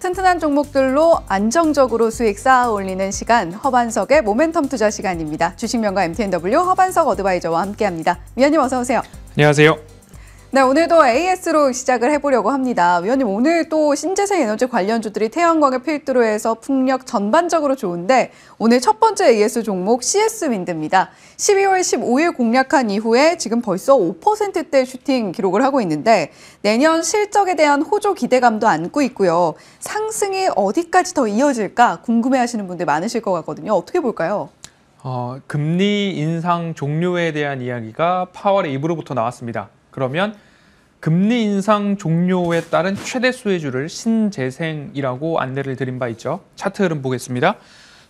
튼튼한 종목들로 안정적으로 수익 쌓아 올리는 시간, 허반석의 모멘텀 투자 시간입니다. 주식명가 MTNW 허반석 어드바이저와 함께합니다. 위원님 어서 오세요. 안녕하세요. 네, 오늘도 AS로 시작을 해보려고 합니다. 위원님, 오늘 또 신재생 에너지 관련주들이 태양광을 필두로 해서 풍력 전반적으로 좋은데 오늘 첫 번째 AS 종목 CS윈드입니다. 12월 15일 공략한 이후에 지금 벌써 5%대 슈팅 기록을 하고 있는데 내년 실적에 대한 호조 기대감도 안고 있고요. 상승이 어디까지 더 이어질까 궁금해하시는 분들 많으실 것 같거든요. 어떻게 볼까요? 금리 인상 종료에 대한 이야기가 8월에 2부로부터 나왔습니다. 그러면 금리 인상 종료에 따른 최대 수혜주를 신재생이라고 안내를 드린 바 있죠. 차트 흐름 보겠습니다.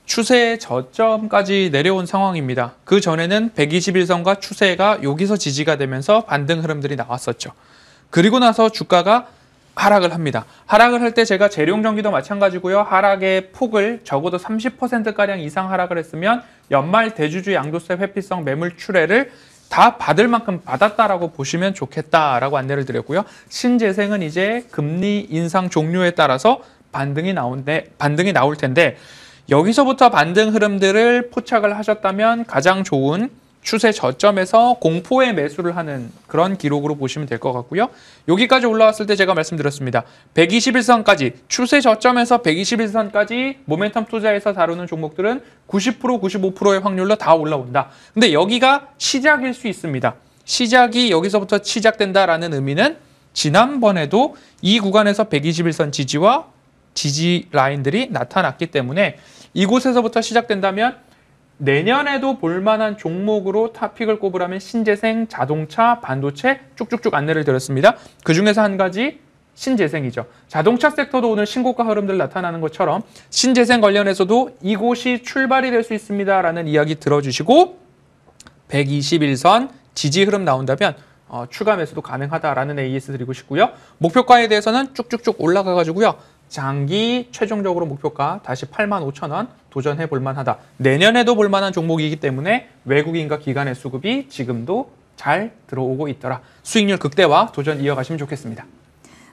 추세 저점까지 내려온 상황입니다. 그 전에는 121선과 추세가 여기서 지지가 되면서 반등 흐름들이 나왔었죠. 그리고 나서 주가가 하락을 합니다. 하락을 할 때 제가 재룡전기도 마찬가지고요. 하락의 폭을 적어도 30%가량 이상 하락을 했으면 연말 대주주 양도세 회피성 매물 출회를 다 받을 만큼 받았다라고 보시면 좋겠다라고 안내를 드렸고요. 신재생은 이제 금리 인상 종료에 따라서 반등이 나올 텐데 여기서부터 반등 흐름들을 포착을 하셨다면 가장 좋은 추세 저점에서 공포의 매수를 하는 그런 기록으로 보시면 될 것 같고요. 여기까지 올라왔을 때 제가 말씀드렸습니다. 121선까지 추세 저점에서 121선까지 모멘텀 투자에서 다루는 종목들은 90%, 95%의 확률로 다 올라온다. 근데 여기가 시작일 수 있습니다. 시작이 여기서부터 시작된다라는 의미는 지난번에도 이 구간에서 121선 지지와 지지 라인들이 나타났기 때문에 이곳에서부터 시작된다면 내년에도 볼만한 종목으로 탑픽을 꼽으라면 신재생, 자동차, 반도체 쭉쭉쭉 안내를 드렸습니다. 그중에서 한 가지 신재생이죠. 자동차 섹터도 오늘 신고가 흐름들 나타나는 것처럼 신재생 관련해서도 이곳이 출발이 될 수 있습니다라는 이야기 들어주시고 121선 지지 흐름 나온다면 추가 매수도 가능하다라는 AS 드리고 싶고요. 목표가에 대해서는 쭉쭉쭉 올라가가지고요. 장기 최종적으로 목표가 다시 85,000원 도전해 볼 만하다. 내년에도 볼 만한 종목이기 때문에 외국인과 기관의 수급이 지금도 잘 들어오고 있더라. 수익률 극대화 도전 이어가시면 좋겠습니다.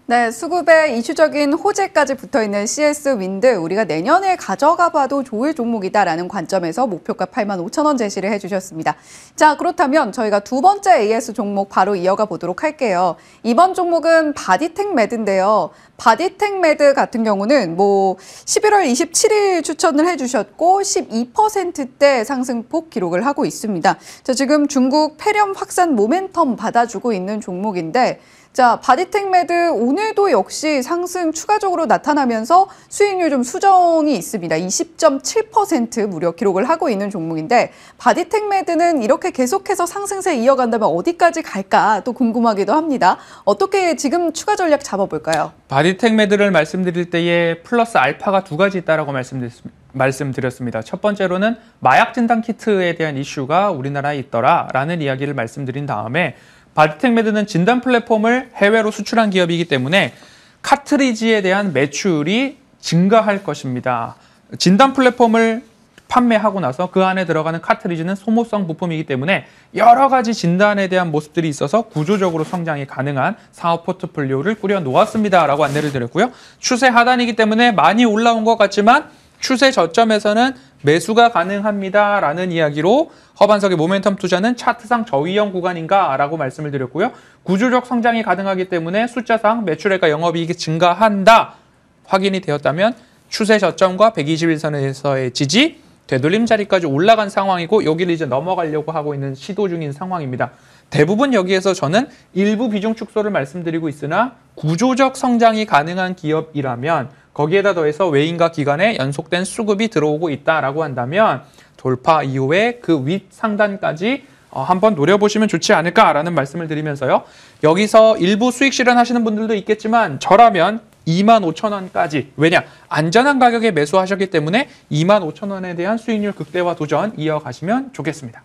네, 수급에 이슈적인 호재까지 붙어있는 CS윈드, 우리가 내년에 가져가 봐도 좋을 종목이다라는 관점에서 목표가 85,000원 제시를 해주셨습니다. 자, 그렇다면 저희가 두 번째 AS 종목 바로 이어가 보도록 할게요. 이번 종목은 바디텍 매드인데요. 바디텍 매드 같은 경우는 11월 27일 추천을 해주셨고 12%대 상승폭 기록을 하고 있습니다. 자, 지금 중국 폐렴 확산 모멘텀 받아주고 있는 종목인데 자, 바디텍 매드 오늘도 역시 상승 추가적으로 나타나면서 수익률 좀 수정이 있습니다. 20.7% 무려 기록을 하고 있는 종목인데 바디텍 매드는 이렇게 계속해서 상승세 이어간다면 어디까지 갈까 또 궁금하기도 합니다. 어떻게 지금 추가 전략 잡아볼까요? 바디텍 매드를 말씀드릴 때에 플러스 알파가 두 가지 있다라고 말씀드렸습니다. 첫 번째로는 마약 진단 키트에 대한 이슈가 우리나라에 있더라라는 이야기를 말씀드린 다음에 바디텍 매드는 진단 플랫폼을 해외로 수출한 기업이기 때문에 카트리지에 대한 매출이 증가할 것입니다. 진단 플랫폼을 판매하고 나서 그 안에 들어가는 카트리지는 소모성 부품이기 때문에 여러 가지 진단에 대한 모습들이 있어서 구조적으로 성장이 가능한 사업 포트폴리오를 꾸려 놓았습니다라고 안내를 드렸고요. 추세 하단이기 때문에 많이 올라온 것 같지만 추세 저점에서는 매수가 가능합니다라는 이야기로 허반석의 모멘텀 투자는 차트상 저위험 구간인가라고 말씀을 드렸고요. 구조적 성장이 가능하기 때문에 숫자상 매출액과 영업이익이 증가한다. 확인이 되었다면 추세 저점과 121선에서의 지지, 되돌림 자리까지 올라간 상황이고 여기를 이제 넘어가려고 하고 있는 시도 중인 상황입니다. 대부분 여기에서 저는 일부 비중 축소를 말씀드리고 있으나 구조적 성장이 가능한 기업이라면 거기에다 더해서 외인과 기관의 연속된 수급이 들어오고 있다라고 한다면 돌파 이후에 그 윗 상단까지 한번 노려보시면 좋지 않을까라는 말씀을 드리면서요. 여기서 일부 수익 실현하시는 분들도 있겠지만 저라면 25,000원까지 왜냐? 안전한 가격에 매수하셨기 때문에 25,000원에 대한 수익률 극대화 도전 이어가시면 좋겠습니다.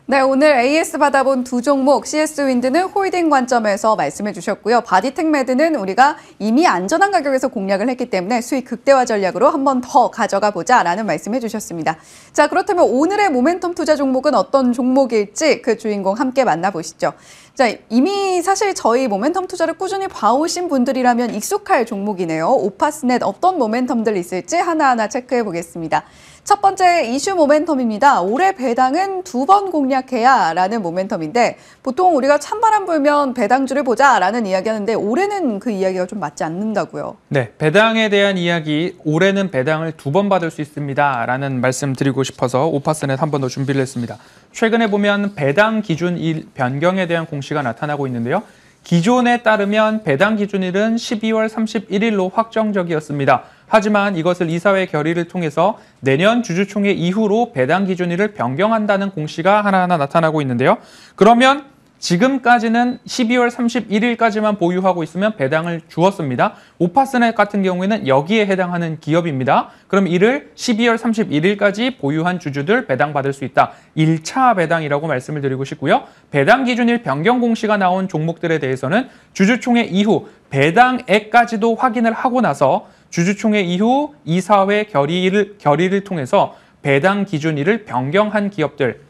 네, 오늘 AS 받아본 두 종목 CS윈드는 홀딩 관점에서 말씀해 주셨고요. 바디텍매드는 우리가 이미 안전한 가격에서 공략을 했기 때문에 수익 극대화 전략으로 한 번 더 가져가 보자라는 말씀해 주셨습니다. 자, 그렇다면 오늘의 모멘텀 투자 종목은 어떤 종목일지 그 주인공 함께 만나보시죠. 자, 이미 사실 저희 모멘텀 투자를 꾸준히 봐오신 분들이라면 익숙할 종목이네요. 오파스넷 어떤 모멘텀들 있을지 하나하나 체크해 보겠습니다. 첫 번째 이슈 모멘텀입니다. 올해 배당은 2번 공략해야 라는 모멘텀인데 보통 우리가 찬바람 불면 배당주를 보자 라는 이야기 하는데 올해는 그 이야기가 좀 맞지 않는다고요. 네, 배당에 대한 이야기, 올해는 배당을 2번 받을 수 있습니다 라는 말씀 드리고 싶어서 오파스넷 한 번 더 준비를 했습니다. 최근에 보면 배당 기준일 변경에 대한 공시가 나타나고 있는데요. 기존에 따르면 배당 기준일은 12월 31일로 확정적이었습니다. 하지만 이것을 이사회 결의를 통해서 내년 주주총회 이후로 배당 기준일을 변경한다는 공시가 하나하나 나타나고 있는데요. 그러면 지금까지는 12월 31일까지만 보유하고 있으면 배당을 주었습니다. 오파스넷 같은 경우에는 여기에 해당하는 기업입니다. 그럼 이를 12월 31일까지 보유한 주주들 배당받을 수 있다. 1차 배당이라고 말씀을 드리고 싶고요. 배당 기준일 변경 공시가 나온 종목들에 대해서는 주주총회 이후 배당액까지도 확인을 하고 나서 주주총회 이후 이사회 결의를 통해서 배당 기준일을 변경한 기업들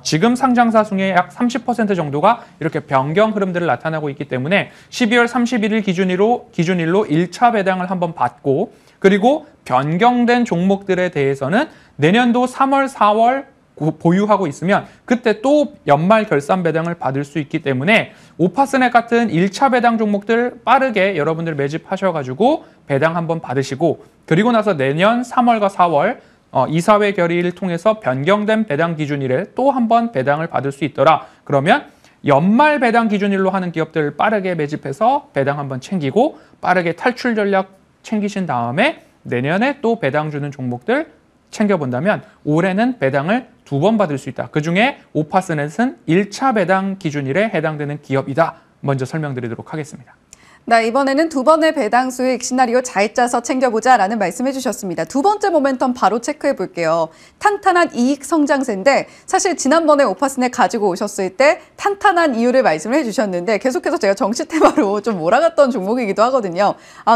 지금 상장사 중에 약 30% 정도가 이렇게 변경 흐름들을 나타나고 있기 때문에 12월 31일 기준일로 1차 배당을 한번 받고 그리고 변경된 종목들에 대해서는 내년도 3월, 4월 보유하고 있으면 그때 또 연말 결산 배당을 받을 수 있기 때문에 오파스넷 같은 1차 배당 종목들 빠르게 여러분들 매집하셔가지고 배당 한번 받으시고 그리고 나서 내년 3월과 4월 이사회 결의를 통해서 변경된 배당 기준일에 또 한 번 배당을 받을 수 있더라. 그러면 연말 배당 기준일로 하는 기업들 빠르게 매집해서 배당 한번 챙기고 빠르게 탈출 전략 챙기신 다음에 내년에 또 배당 주는 종목들 챙겨본다면 올해는 배당을 2번 받을 수 있다. 그중에 오파스넷은 1차 배당 기준일에 해당되는 기업이다. 먼저 설명드리도록 하겠습니다. 네, 이번에는 2번의 배당 수익 시나리오 잘 짜서 챙겨보자라는 말씀해 주셨습니다. 두 번째 모멘텀 바로 체크해 볼게요. 탄탄한 이익 성장세인데 사실 지난번에 오파스넷 가지고 오셨을 때 탄탄한 이유를 말씀을 해주셨는데 계속해서 제가 정치 테마로 좀 몰아갔던 종목이기도 하거든요.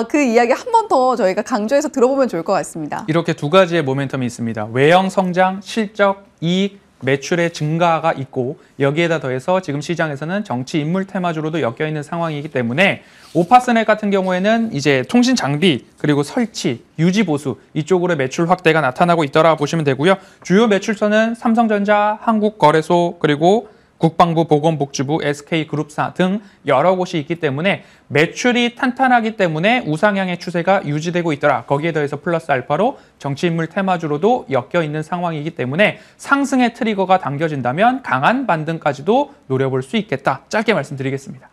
그 이야기 한 번 더 저희가 강조해서 들어보면 좋을 것 같습니다. 이렇게 두 가지의 모멘텀이 있습니다. 외형 성장, 실적, 이익, 매출의 증가가 있고 여기에다 더해서 지금 시장에서는 정치 인물 테마주로도 엮여 있는 상황이기 때문에 오파스넷 같은 경우에는 이제 통신 장비 그리고 설치, 유지 보수 이쪽으로 매출 확대가 나타나고 있더라 보시면 되고요. 주요 매출처는 삼성전자, 한국거래소 그리고 국방부, 보건복지부, SK그룹사 등 여러 곳이 있기 때문에 매출이 탄탄하기 때문에 우상향의 추세가 유지되고 있더라. 거기에 더해서 플러스 알파로 정치인물 테마주로도 엮여 있는 상황이기 때문에 상승의 트리거가 당겨진다면 강한 반등까지도 노려볼 수 있겠다. 짧게 말씀드리겠습니다.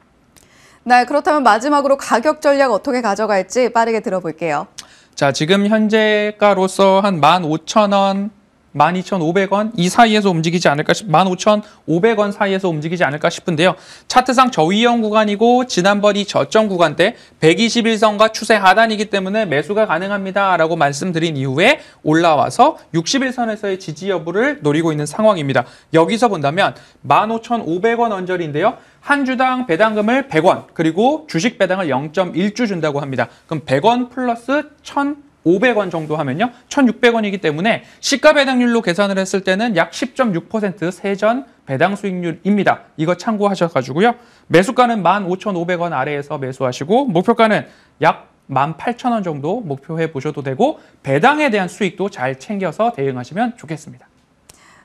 네, 그렇다면 마지막으로 가격 전략 어떻게 가져갈지 빠르게 들어볼게요. 자, 지금 현재가로서 한 15,000원, 12,500원 이 사이에서 움직이지 않을까 15,500원 사이에서 움직이지 않을까 싶은데요. 차트상 저위험 구간이고 지난번 이 저점 구간대 121선과 추세 하단이기 때문에 매수가 가능합니다 라고 말씀드린 이후에 올라와서 61선에서의 지지 여부를 노리고 있는 상황입니다. 여기서 본다면 15,500원 언저리인데요. 한 주당 배당금을 100원 그리고 주식 배당을 0.1주 준다고 합니다. 그럼 100원 플러스 1,500원 정도 하면요. 1,600원이기 때문에 시가 배당률로 계산을 했을 때는 약 10.6% 세전 배당 수익률입니다. 이거 참고하셔가지고요. 매수가는 15,500원 아래에서 매수하시고 목표가는 약 18,000원 정도 목표해 보셔도 되고 배당에 대한 수익도 잘 챙겨서 대응하시면 좋겠습니다.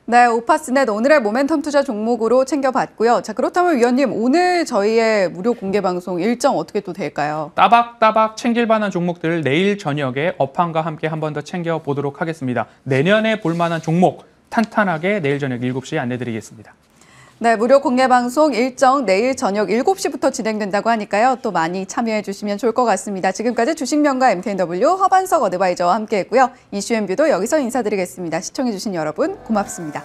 네, 오파스넷 오늘의 모멘텀 투자 종목으로 챙겨봤고요. 자, 그렇다면 위원님 오늘 저희의 무료 공개 방송 일정 어떻게 또 될까요? 따박따박 챙길 만한 종목들 내일 저녁에 업황과 함께 한 번 더 챙겨보도록 하겠습니다. 내년에 볼 만한 종목 탄탄하게 내일 저녁 7시에 안내드리겠습니다. 네, 무료 공개 방송 일정 내일 저녁 7시부터 진행된다고 하니까요. 또 많이 참여해 주시면 좋을 것 같습니다. 지금까지 주식명가 MTNW 허반석 어드바이저와 함께했고요. 이슈앤뷰도 여기서 인사드리겠습니다. 시청해 주신 여러분 고맙습니다.